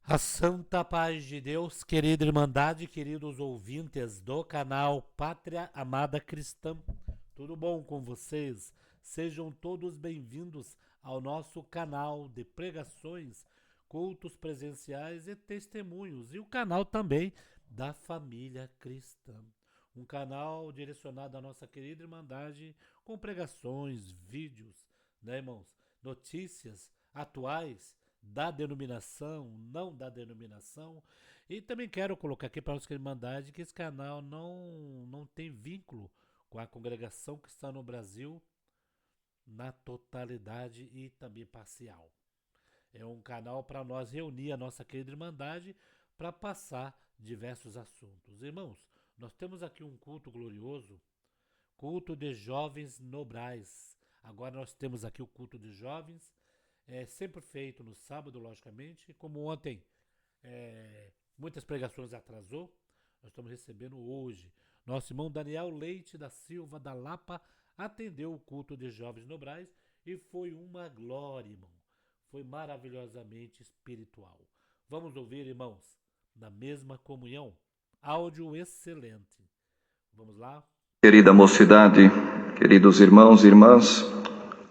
A santa paz de Deus, querida Irmandade, queridos ouvintes do canal Pátria Amada Cristã, tudo bom com vocês? Sejam todos bem-vindos ao nosso canal de pregações, cultos presenciais e testemunhos, e o canal também da família cristã. Um canal direcionado à nossa querida Irmandade com pregações, vídeos, né, irmãos? Notícias atuais da denominação, não da denominação. E também quero colocar aqui para a nossa Irmandade que esse canal não tem vínculo com a congregação que está no Brasil na totalidade e também parcial. É um canal para nós reunir a nossa querida Irmandade para passar diversos assuntos. Irmãos, nós temos aqui um culto glorioso, culto de jovens no Brás. Agora nós temos aqui o culto de jovens, sempre feito no sábado, logicamente. Como ontem muitas pregações atrasou, nós estamos recebendo hoje. Nosso irmão Daniel Leite da Silva da Lapa atendeu o culto de jovens no Brás e foi uma glória, irmão. Foi maravilhosamente espiritual. Vamos ouvir, irmãos, na mesma comunhão. Áudio excelente. Vamos lá? Querida mocidade, queridos irmãos e irmãs,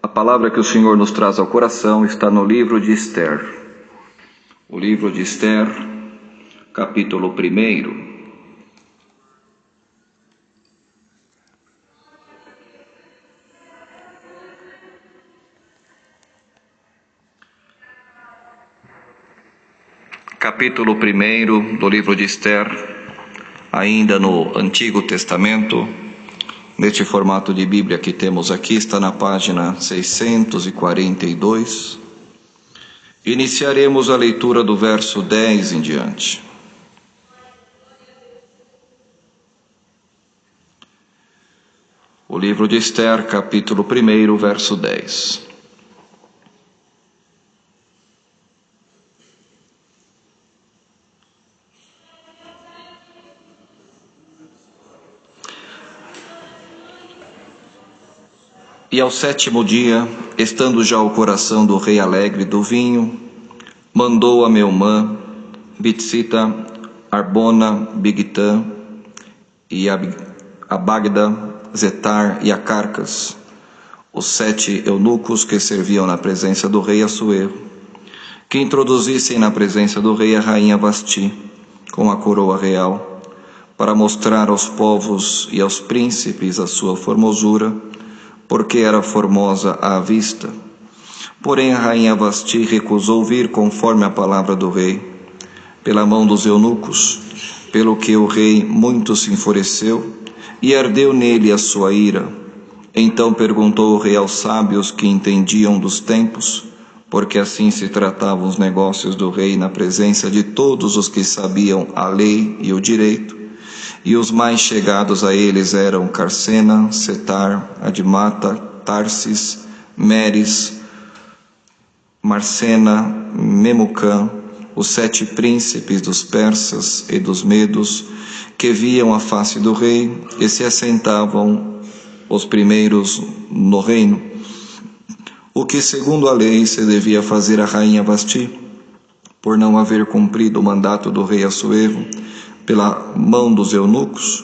a palavra que o Senhor nos traz ao coração está no livro de Esther. O livro de Esther, capítulo 1. Capítulo 1 do livro de Esther, ainda no Antigo Testamento. Neste formato de Bíblia que temos aqui, está na página 642. Iniciaremos a leitura do verso 10 em diante. O livro de Esther, capítulo 1, verso 10. E ao 7º dia, estando já o coração do rei alegre do vinho, mandou a Meumã, Bitsita, Arbona, Bigtã, e a Bagda, Zetar e a Carcas, os 7 eunucos que serviam na presença do rei Assuero, que introduzissem na presença do rei a rainha Vasti, com a coroa real, para mostrar aos povos e aos príncipes a sua formosura, porque era formosa à vista. Porém a rainha Vasti recusou vir conforme a palavra do rei, pela mão dos eunucos, pelo que o rei muito se enfureceu, e ardeu nele a sua ira. Então perguntou o rei aos sábios que entendiam dos tempos, porque assim se tratavam os negócios do rei na presença de todos os que sabiam a lei e o direito, e os mais chegados a eles eram Carcena, Setar, Admata, Tarsis, Meres, Marcena, Memucã, os 7 príncipes dos persas e dos medos, que viam a face do rei e se assentavam os primeiros no reino. O que segundo a lei se devia fazer a rainha Vasti, por não haver cumprido o mandato do rei Assuero, pela mão dos eunucos.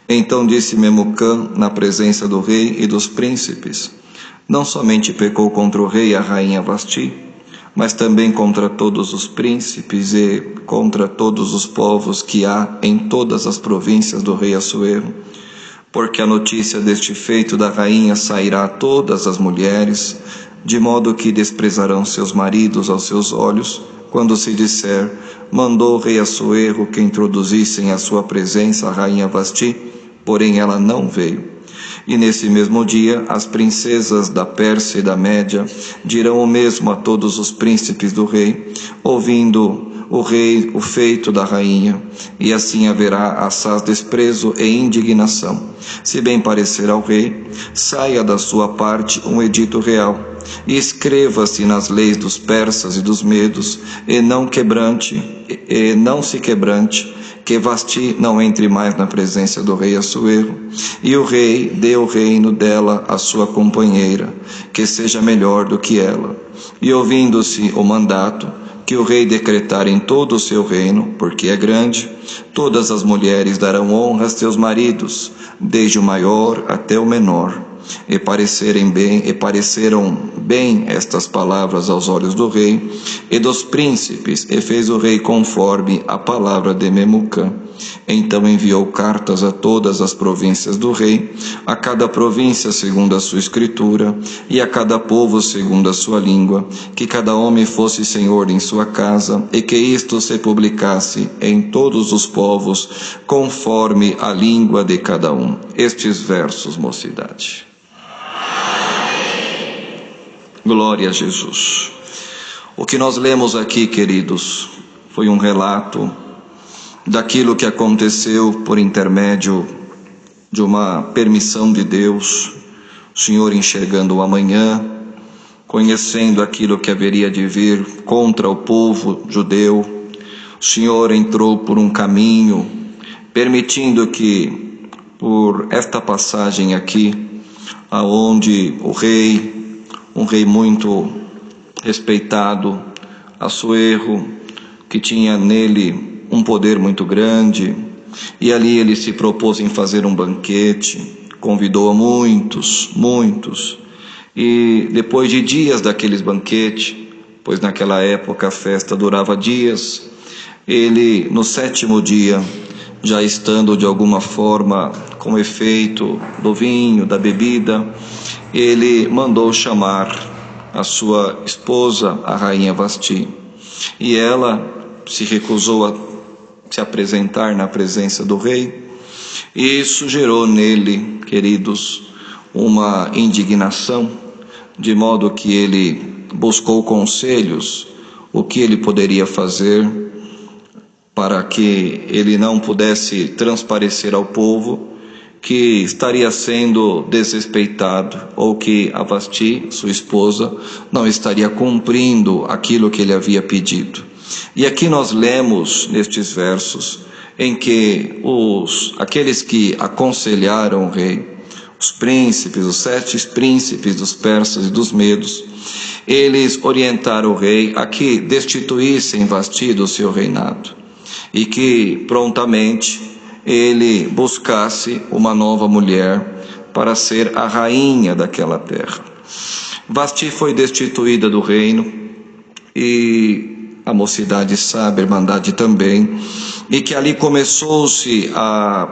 Então disse Memucã na presença do rei e dos príncipes: não somente pecou contra o rei e a rainha Vasti, mas também contra todos os príncipes e contra todos os povos que há em todas as províncias do rei Assuero, porque a notícia deste feito da rainha sairá a todas as mulheres, de modo que desprezarão seus maridos aos seus olhos, quando se disser: mandou o rei Assuero que introduzissem à sua presença a rainha Vasti, porém ela não veio. E nesse mesmo dia as princesas da Pérsia e da Média dirão o mesmo a todos os príncipes do rei, ouvindo o rei o feito da rainha, e assim haverá assaz desprezo e indignação. Se bem parecer ao rei, saia da sua parte um edito real, e escreva-se nas leis dos persas e dos medos, e não se quebrante, que Vasti não entre mais na presença do rei Assuero, e o rei dê o reino dela à sua companheira, que seja melhor do que ela. E ouvindo-se o mandato, que o rei decretar em todo o seu reino, porque é grande, todas as mulheres darão honra a seus maridos, desde o maior até o menor. E pareceram bem estas palavras aos olhos do rei e dos príncipes, e fez o rei conforme a palavra de Memucã. Então enviou cartas a todas as províncias do rei, a cada província segundo a sua escritura, e a cada povo segundo a sua língua, que cada homem fosse senhor em sua casa, e que isto se publicasse em todos os povos, conforme a língua de cada um. Estes versos, mocidade. Glória a Jesus. O que nós lemos aqui, queridos, foi um relato daquilo que aconteceu por intermédio de uma permissão de Deus, o Senhor enxergando o amanhã, conhecendo aquilo que haveria de vir contra o povo judeu. O Senhor entrou por um caminho, permitindo que, por esta passagem aqui, aonde um rei muito respeitado, Assuero, que tinha nele um poder muito grande, e ali ele se propôs em fazer um banquete, convidou a muitos, e depois de dias daqueles banquetes, pois naquela época a festa durava dias, ele no 7º dia, já estando de alguma forma com efeito do vinho, da bebida, ele mandou chamar a sua esposa, a rainha Vasti, e ela se recusou a se apresentar na presença do rei, e isso gerou nele, queridos, uma indignação, de modo que ele buscou conselhos, o que ele poderia fazer para que ele não pudesse transparecer ao povo que estaria sendo desrespeitado, ou que a Vasti, sua esposa, não estaria cumprindo aquilo que ele havia pedido. E aqui nós lemos nestes versos em que aqueles que aconselharam o rei, os príncipes, os 7 príncipes dos persas e dos medos, eles orientaram o rei a que destituíssem Vasti do seu reinado e que prontamente ele buscasse uma nova mulher para ser a rainha daquela terra. Vasti foi destituída do reino, e a mocidade sabe, a irmandade também, e que ali começou-se a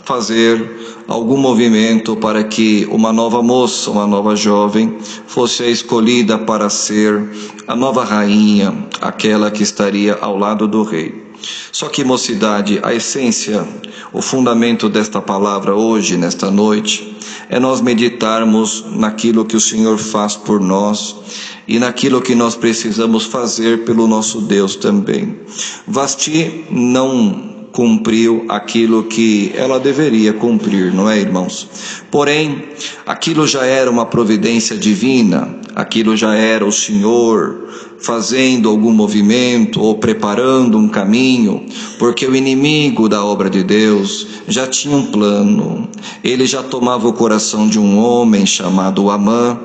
fazer algum movimento para que uma nova moça, uma nova jovem, fosse a escolhida para ser a nova rainha, aquela que estaria ao lado do rei. Só que, mocidade, a essência, o fundamento desta palavra hoje, nesta noite, é nós meditarmos naquilo que o Senhor faz por nós e naquilo que nós precisamos fazer pelo nosso Deus também. Vasti não cumpriu aquilo que ela deveria cumprir, não é, irmãos? Porém, aquilo já era uma providência divina, aquilo já era o Senhor fazendo algum movimento ou preparando um caminho, porque o inimigo da obra de Deus já tinha um plano. Ele já tomava o coração de um homem chamado Amã,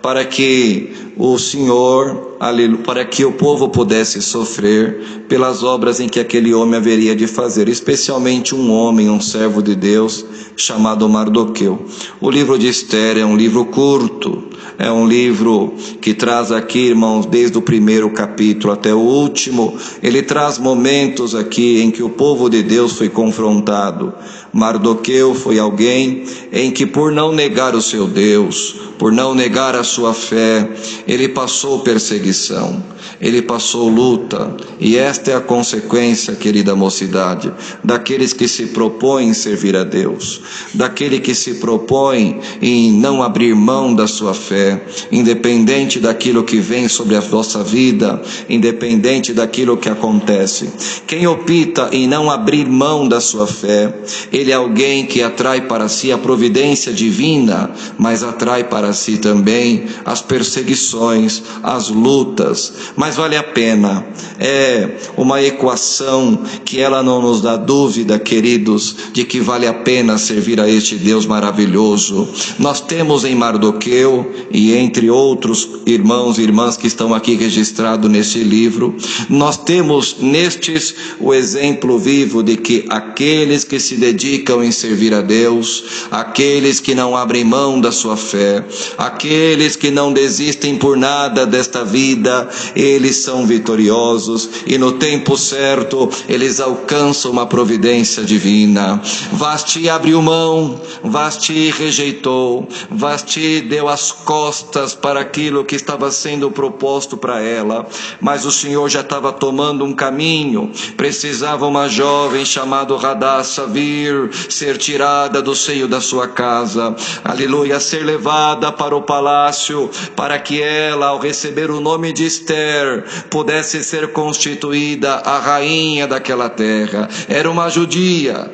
para que o Senhor, para que o povo pudesse sofrer pelas obras em que aquele homem haveria de fazer, especialmente um homem, um servo de Deus, chamado Mardoqueu. O livro de Esther é um livro curto, é um livro que traz aqui, irmãos, desde o 1º capítulo até o último, ele traz momentos aqui em que o povo de Deus foi confrontado. Mardoqueu foi alguém em que, por não negar o seu Deus, por não negar a sua fé, ele passou perseguição, ele passou luta, e esta é a consequência, querida mocidade, daqueles que se propõem em servir a Deus, daquele que se propõe em não abrir mão da sua fé, independente daquilo que vem sobre a nossa vida, independente daquilo que acontece. Quem opta em não abrir mão da sua fé, ele é alguém que atrai para si a providência divina, mas atrai para si também as perseguições, as lutas. Mas vale a pena, é uma equação que ela não nos dá dúvida, queridos, de que vale a pena servir a este Deus maravilhoso. Nós temos em Mardoqueu, e entre outros irmãos e irmãs que estão aqui registrados, registrado nesse livro. Nós temos nestes o exemplo vivo de que aqueles que se dedicam em servir a Deus, aqueles que não abrem mão da sua fé, aqueles que não desistem por nada desta vida, eles são vitoriosos e no tempo certo eles alcançam uma providência divina. Vasti abriu mão, Vasti rejeitou, Vasti deu as costas para aquilo que estava sendo proposto para ela, mas o Senhor já estava tomando um caminho. Precisava uma jovem chamada Radassa vir, ser tirada do seio da sua casa, aleluia, ser levada para o palácio, para que ela, ao receber o nome de Esther, pudesse ser constituída a rainha daquela terra. Era uma judia,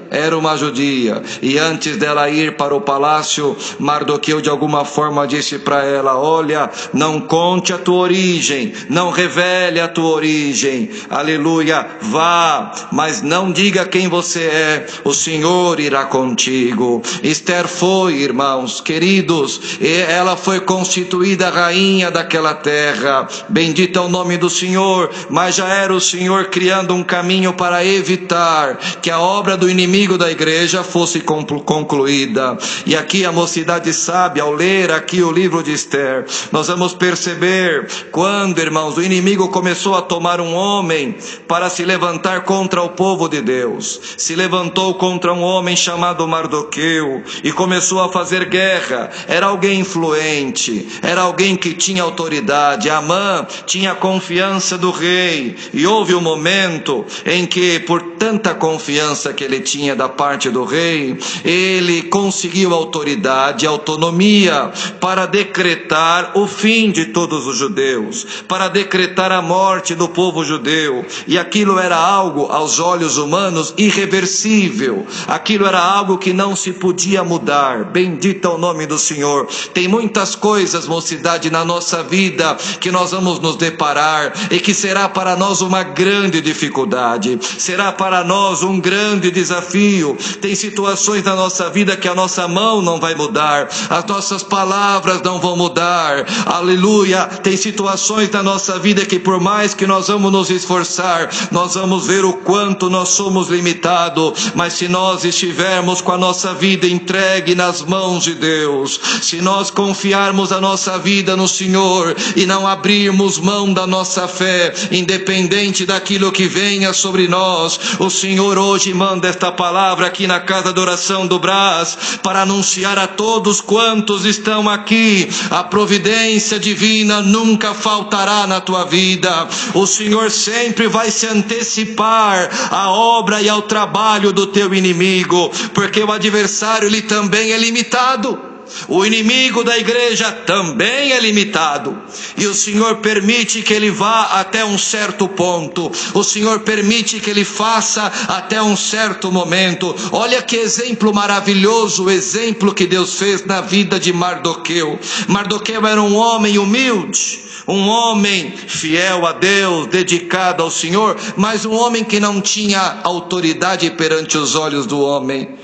e antes dela ir para o palácio, Mardoqueu de alguma forma disse para ela: olha, não conte a tua origem, não revele a tua origem, aleluia, vá, mas não diga quem você é, o Senhor irá contigo. Esther foi, irmãos queridos, e ela foi constituída rainha daquela terra, bendito é o nome do Senhor, mas já era o Senhor criando um caminho para evitar que a obra do inimigo da igreja fosse concluída. E aqui a mocidade sabe, ao ler aqui o livro de Esther, nós vamos perceber quando, irmãos, o inimigo começou a tomar um homem para se levantar contra o povo de Deus. Se levantou contra um homem chamado Mardoqueu e começou a fazer guerra. Era alguém influente, era alguém que tinha autoridade. Amã tinha confiança do rei, e houve um momento em que, por tanta confiança que ele tinha da parte do rei, ele conseguiu autoridade, autonomia para decretar o fim de todos os judeus, para decretar a morte do povo judeu. E aquilo era algo aos olhos humanos irreversível, aquilo era algo que não se podia mudar. Bendito é o nome do Senhor. Tem muitas coisas, mocidade, na nossa vida que nós vamos nos deparar e que será para nós uma grande dificuldade, será para nós um grande desafio. Tem situações na nossa vida que a nossa mão não vai mudar, as nossas palavras não vão mudar, aleluia. Tem situações na nossa vida que, por mais que nós vamos nos esforçar, nós vamos ver o quanto nós somos limitados. Mas se nós estivermos com a nossa vida entregue nas mãos de Deus, se nós confiarmos a nossa vida no Senhor e não abrirmos mão da nossa fé, independente daquilo que venha sobre nós, o Senhor hoje manda esta palavra aqui na casa de oração do Brás, para anunciar a todos quantos estão aqui: a providência divina nunca faltará na tua vida. O Senhor sempre vai se antecipar à obra e ao trabalho do teu inimigo, porque o adversário, ele também é limitado. O inimigo da igreja também é limitado, e o Senhor permite que ele vá até um certo ponto, o Senhor permite que ele faça até um certo momento. Olha que exemplo maravilhoso, o exemplo que Deus fez na vida de Mardoqueu. Mardoqueu era um homem humilde, um homem fiel a Deus, dedicado ao Senhor, mas um homem que não tinha autoridade perante os olhos do homem,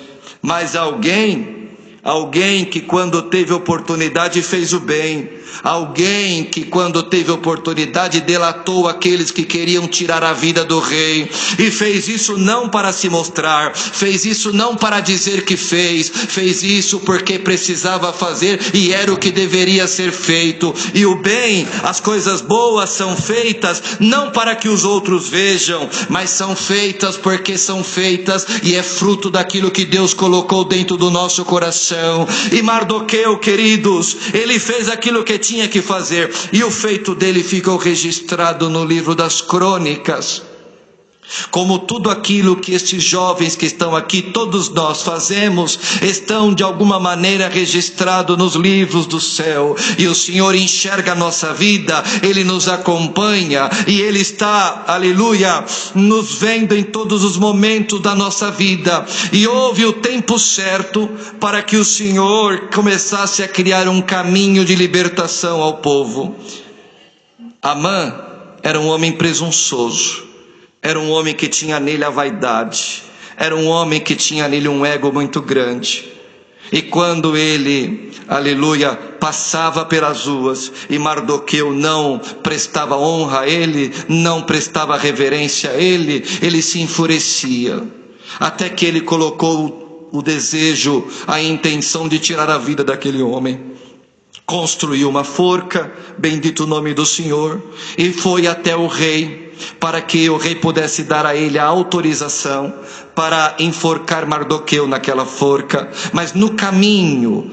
mas alguém que quando teve oportunidade fez o bem, alguém que quando teve oportunidade delatou aqueles que queriam tirar a vida do rei, e fez isso não para se mostrar, fez isso não para dizer que fez isso porque precisava fazer e era o que deveria ser feito. E o bem, as coisas boas são feitas não para que os outros vejam, mas são feitas porque são feitas e é fruto daquilo que Deus colocou dentro do nosso coração. E Mardoqueu, queridos, ele fez aquilo que tinha que fazer, e o feito dele ficou registrado no livro das crônicas. Como tudo aquilo que estes jovens que estão aqui, todos nós fazemos, estão de alguma maneira registrado nos livros do céu. E o Senhor enxerga a nossa vida, Ele nos acompanha, e Ele está, aleluia, nos vendo em todos os momentos da nossa vida. E houve o tempo certo para que o Senhor começasse a criar um caminho de libertação ao povo. Amã era um homem presunçoso, era um homem que tinha nele a vaidade, era um homem que tinha nele um ego muito grande. E quando ele, aleluia, passava pelas ruas e Mardoqueu não prestava honra a ele, não prestava reverência a ele, ele se enfurecia, até que ele colocou o desejo, a intenção de tirar a vida daquele homem. Construiu uma forca, bendito o nome do Senhor, e foi até o rei, para que o rei pudesse dar a ele a autorização para enforcar Mardoqueu naquela forca. Mas no caminho,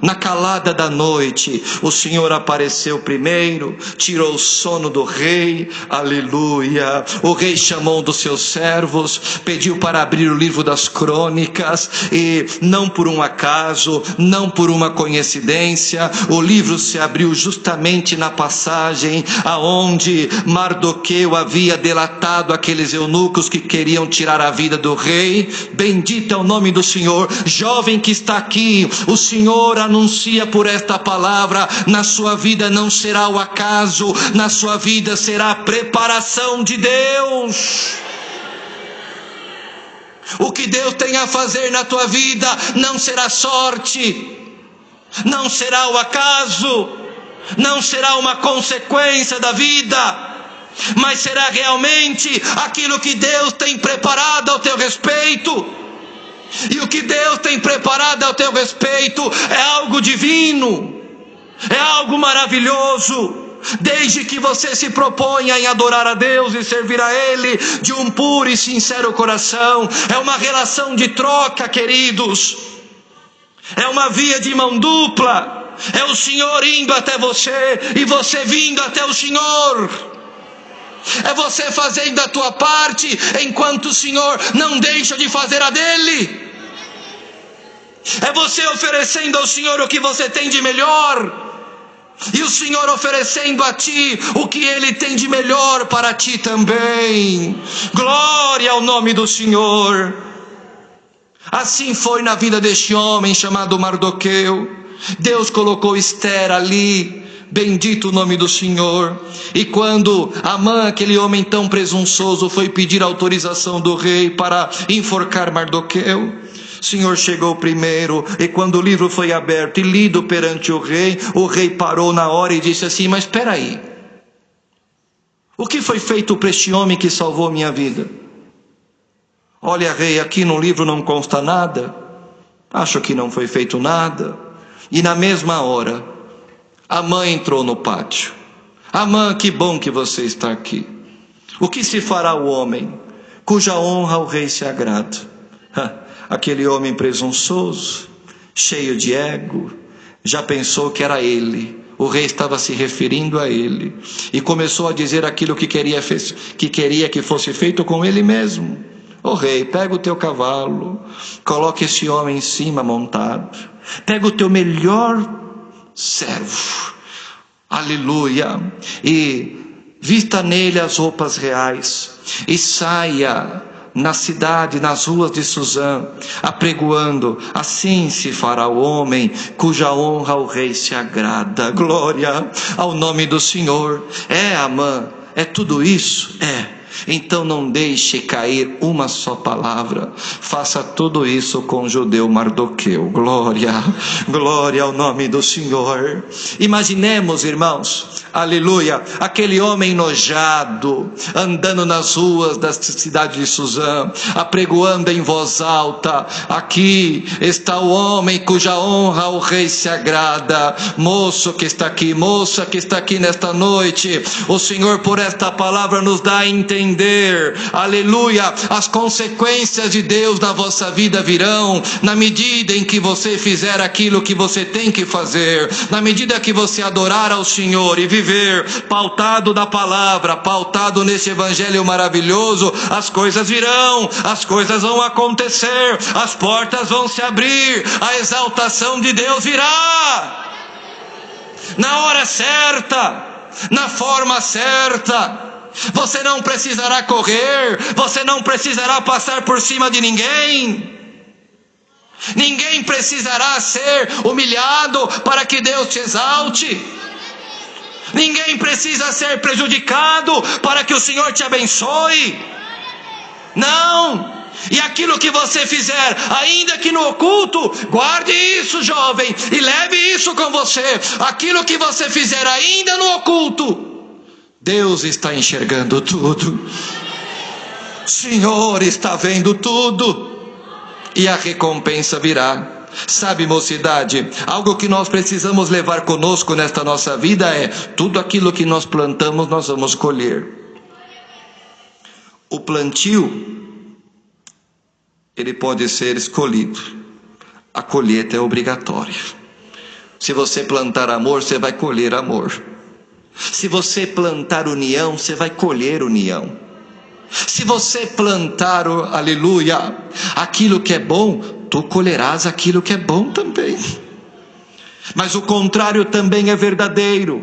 na calada da noite, o Senhor apareceu primeiro, tirou o sono do rei, aleluia. O rei chamou um dos seus servos, pediu para abrir o livro das crônicas, e não por um acaso, não por uma coincidência, o livro se abriu justamente na passagem aonde Mardoqueu havia delatado aqueles eunucos que queriam tirar a vida do rei. Bendito é o nome do Senhor. Jovem que está aqui, o Senhor anuncia por esta palavra: na sua vida não será o acaso, na sua vida será a preparação de Deus. O que Deus tem a fazer na tua vida não será sorte, não será o acaso, não será uma consequência da vida, mas será realmente aquilo que Deus tem preparado ao teu respeito. E o que Deus tem preparado ao teu respeito é algo divino, é algo maravilhoso, desde que você se proponha em adorar a Deus e servir a Ele de um puro e sincero coração. É uma relação de troca, queridos, é uma via de mão dupla, é o Senhor indo até você e você vindo até o Senhor. É você fazendo a tua parte, enquanto o Senhor não deixa de fazer a dele. É você oferecendo ao Senhor o que você tem de melhor, e o Senhor oferecendo a ti o que Ele tem de melhor para ti também. Glória ao nome do Senhor. Assim foi na vida deste homem chamado Mardoqueu. Deus colocou Esther ali, bendito o nome do Senhor. E quando Amã, aquele homem tão presunçoso, foi pedir autorização do rei para enforcar Mardoqueu, o Senhor chegou primeiro, e quando o livro foi aberto e lido perante o rei parou na hora e disse assim: mas espera aí, o que foi feito para este homem que salvou minha vida? Olha, rei, aqui no livro não consta nada, acho que não foi feito nada. E na mesma hora Amã entrou no pátio. Amã, que bom que você está aqui. O que se fará o homem cuja honra o rei se agrada? Aquele homem presunçoso, cheio de ego, já pensou que era ele. O rei estava se referindo a ele e começou a dizer aquilo que queria que fosse feito com ele mesmo. Ô rei, pega o teu cavalo, coloque esse homem em cima montado, pega o teu melhor servo, aleluia, e vista nele as roupas reais e saia na cidade, nas ruas de Suzã, apregoando: assim se fará o homem cuja honra o rei se agrada. Glória ao nome do Senhor. É, Amã, é tudo isso? É. Então não deixe cair uma só palavra, faça tudo isso com o judeu Mardoqueu. Glória, glória ao nome do Senhor. Imaginemos, irmãos, aleluia, aquele homem enojado, andando nas ruas da cidade de Suzã, apregoando em voz alta: aqui está o homem cuja honra o rei se agrada. Moço que está aqui, moça que está aqui nesta noite, o Senhor por esta palavra nos dá a entender, aleluia, as consequências de Deus na vossa vida virão na medida em que você fizer aquilo que você tem que fazer, na medida que você adorar ao Senhor e viver pautado da palavra, pautado nesse evangelho maravilhoso. As coisas virão, as coisas vão acontecer, as portas vão se abrir, a exaltação de Deus virá na hora certa, na forma certa. Você não precisará correr, você não precisará passar por cima de ninguém. Ninguém precisará ser humilhado para que Deus te exalte. Ninguém precisa ser prejudicado para que o Senhor te abençoe. Não, E aquilo que você fizer, ainda que no oculto, guarde isso, jovem, e leve isso com você. Aquilo que você fizer ainda no oculto, Deus está enxergando tudo. O Senhor está vendo tudo. E a recompensa virá. Sabe, mocidade, algo que nós precisamos levar conosco nesta nossa vida é: tudo aquilo que nós plantamos, nós vamos colher. O plantio, ele pode ser escolhido. A colheita é obrigatória. Se você plantar amor, você vai colher amor. Se você plantar união, você vai colher união. Se você plantar, aleluia, aquilo que é bom, tu colherás aquilo que é bom também. Mas o contrário também é verdadeiro.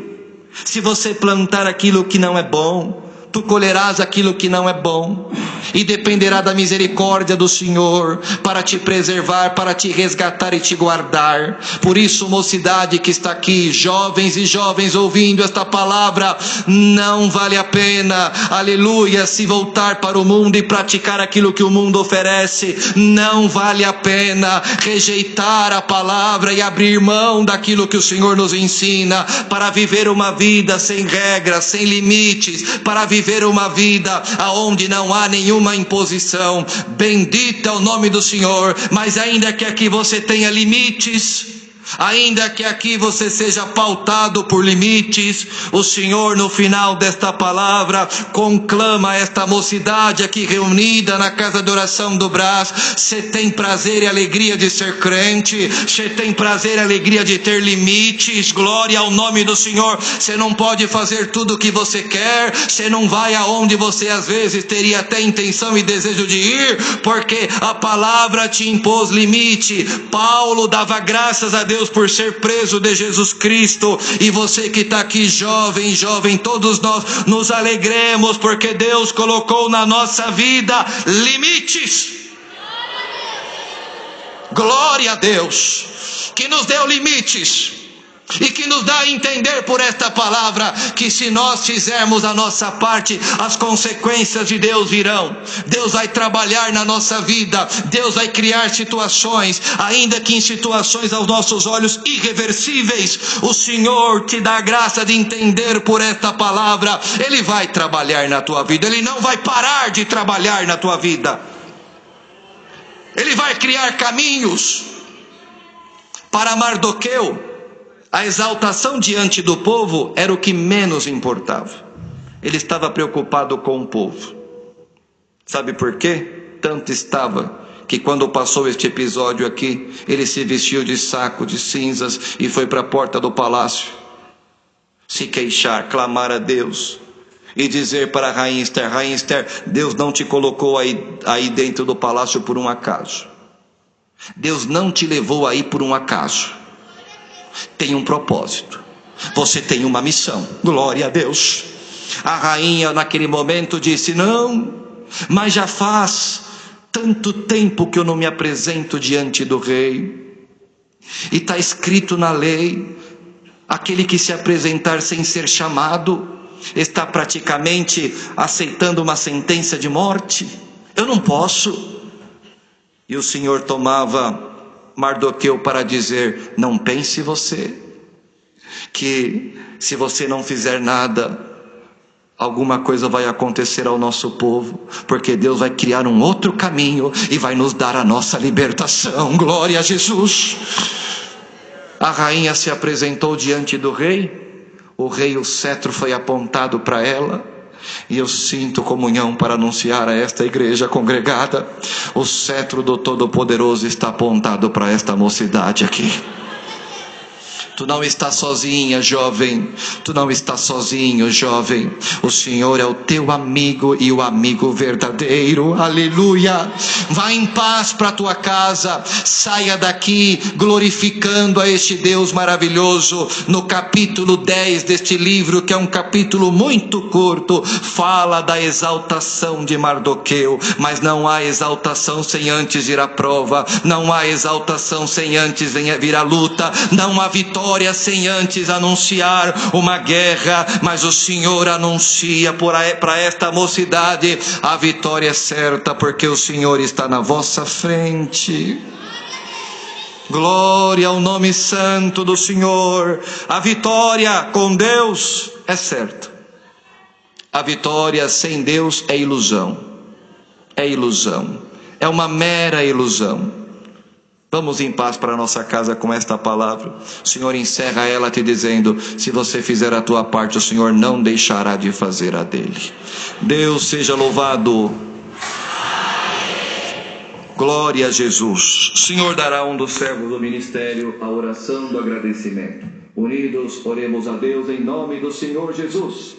Se você plantar aquilo que não é bom, tu colherás aquilo que não é bom. E dependerá da misericórdia do Senhor para te preservar, para te resgatar e te guardar. Por isso, mocidade que está aqui, jovens e jovens ouvindo esta palavra, não vale a pena, aleluia, se voltar para o mundo e praticar aquilo que o mundo oferece. Não vale a pena rejeitar a palavra e abrir mão daquilo que o Senhor nos ensina, para viver uma vida sem regras, sem limites, para viver uma vida aonde não há nenhuma imposição. Bendito é o nome do Senhor. Mas ainda que aqui você tenha limites, ainda que aqui você seja pautado por limites, o Senhor no final desta palavra conclama esta mocidade aqui reunida na casa de oração do Brás: você tem prazer e alegria de ser crente, você tem prazer e alegria de ter limites, glória ao nome do Senhor. Você não pode fazer tudo o que você quer, você não vai aonde você às vezes teria até intenção e desejo de ir, porque a palavra te impôs limite. Paulo dava graças a Deus por ser preso de Jesus Cristo. E você que está aqui, jovem, todos nós nos alegremos, porque Deus colocou na nossa vida limites. Glória a Deus, que nos deu limites e que nos dá a entender por esta palavra que se nós fizermos a nossa parte, as consequências de Deus virão. Deus vai trabalhar na nossa vida, Deus vai criar situações, ainda que em situações aos nossos olhos irreversíveis. O Senhor te dá a graça de entender por esta palavra. Ele vai trabalhar na tua vida, Ele não vai parar de trabalhar na tua vida. Ele vai criar caminhos. Para Mardoqueu, a exaltação diante do povo era o que menos importava. Ele estava preocupado com o povo. Sabe por quê? Tanto estava que quando passou este episódio aqui, ele se vestiu de saco de cinzas e foi para a porta do palácio se queixar, clamar a Deus e dizer para a rainha Esther: rainha Esther, Deus não te colocou aí dentro do palácio por um acaso. Deus não te levou aí por um acaso. Tem um propósito, você tem uma missão. Glória a Deus. A rainha naquele momento disse: não, mas já faz tanto tempo que eu não me apresento diante do rei, e está escrito na lei, aquele que se apresentar sem ser chamado está praticamente aceitando uma sentença de morte. Eu não posso. E o Senhor tomava Mardoqueu para dizer: não pense você que se você não fizer nada, alguma coisa vai acontecer ao nosso povo, porque Deus vai criar um outro caminho e vai nos dar a nossa libertação. Glória a Jesus. A rainha se apresentou diante do rei. O rei, o cetro foi apontado para ela. E eu sinto comunhão para anunciar a esta igreja congregada: o cetro do Todo-Poderoso está apontado para esta mocidade aqui. Tu não estás sozinha, jovem. Tu não estás sozinho, jovem. O Senhor é o teu amigo e o amigo verdadeiro. Aleluia. Vá em paz para a tua casa. Saia daqui glorificando a este Deus maravilhoso. No capítulo 10 deste livro, que é um capítulo muito curto, fala da exaltação de Mardoqueu. Mas não há exaltação sem antes ir à prova. Não há exaltação sem antes vir a luta. Não há vitória vitória sem antes anunciar uma guerra, mas o Senhor anuncia para esta mocidade: a vitória é certa, porque o Senhor está na vossa frente. Glória ao nome santo do Senhor. A vitória com Deus é certa. A vitória sem Deus é ilusão. É ilusão. É uma mera ilusão. Vamos em paz para a nossa casa com esta palavra. O Senhor encerra ela te dizendo: se você fizer a tua parte, o Senhor não deixará de fazer a dele. Deus seja louvado. Glória a Jesus. O Senhor dará a um dos servos do ministério a oração do agradecimento. Unidos, oremos a Deus em nome do Senhor Jesus.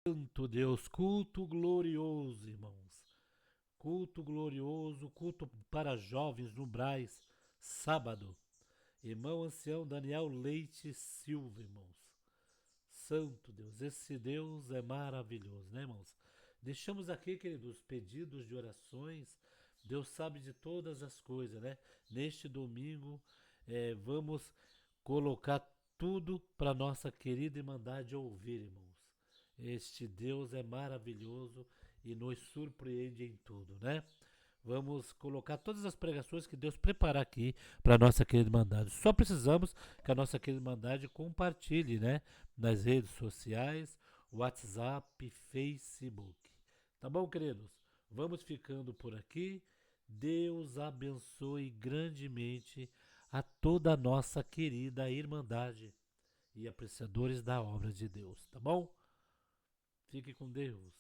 Santo Deus, culto glorioso, irmãos. Culto glorioso, culto para jovens no Braz, sábado. Irmão ancião Daniel Leite Silva, irmãos. Santo Deus, esse Deus é maravilhoso, né, irmãos? Deixamos aqui, queridos, pedidos de orações. Deus sabe de todas as coisas, né? Neste domingo, vamos colocar tudo para nossa querida Irmandade ouvir, irmãos. Este Deus é maravilhoso e nos surpreende em tudo, né? Vamos colocar todas as pregações que Deus preparar aqui para nossa querida Irmandade. Só precisamos que a nossa querida Irmandade compartilhe, né? Nas redes sociais, WhatsApp, Facebook. Tá bom, queridos? Vamos ficando por aqui. Deus abençoe grandemente a toda a nossa querida Irmandade e apreciadores da obra de Deus, tá bom? Fique com Deus.